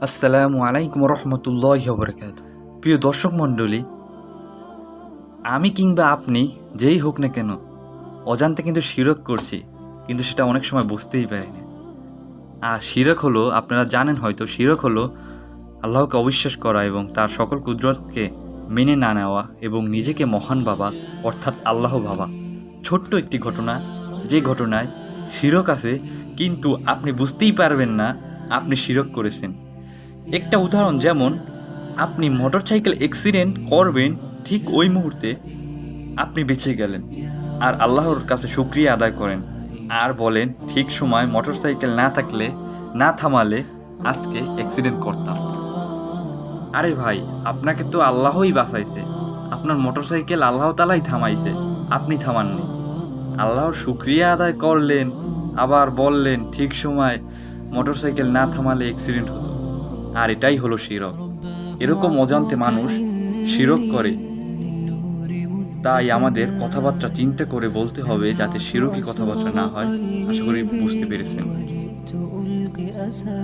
আসসালামু আলাইকুম রহমতুল্লাহি ওয়া বারাকাতুহু। প্রিয় দর্শক মণ্ডলী, আমি কিংবা আপনি যেই হোক না কেন অজান্তে কিন্তু শিরক করছি, কিন্তু সেটা অনেক সময় বুঝতেই পারি না। আর শিরক হলো, আপনারা জানেন হয়তো, শিরক হলো আল্লাহকে অবিশ্বাস করা এবং তার সকল কুদরতকে মেনে না নেওয়া এবং নিজেকে মহান ভাবা, অর্থাৎ আল্লাহ ভাবা। ছোট্ট একটি ঘটনা, যে ঘটনায় শিরক আছে কিন্তু আপনি বুঝতেই পারবেন না আপনি শিরক করেছেন। একটা উদাহরণ, যেমন আপনি মোটরসাইকেল অ্যাক্সিডেন্ট করবেন, ঠিক ওই মুহূর্তে আপনি বেঁচে গেলেন আর আল্লাহর কাছে শুকরিয়া আদায় করেন আর বলেন ঠিক সময় মোটরসাইকেল না থাকলে, না থামালে আজকে অ্যাক্সিডেন্ট করতাম। আরে ভাই, আপনাকে তো আল্লাহই বাঁচাইছে, আপনার মোটরসাইকেল আল্লাহ তালাই থামাইছে, আপনি থামাননি। আল্লাহর শুকরিয়া আদায় করলেন, আবার বললেন ঠিক সময় মোটরসাইকেল না থামালে অ্যাক্সিডেন্ট হতো। আর এটাই হলো শিরক। এরকম অজান্তে মানুষ শিরক করে, তাই আমাদের কথাবার্তা চিন্তা করে বলতে হবে যাতে শিরকি কথাবার্তা না হয়। আশা করি বুঝতে পেরেছেন।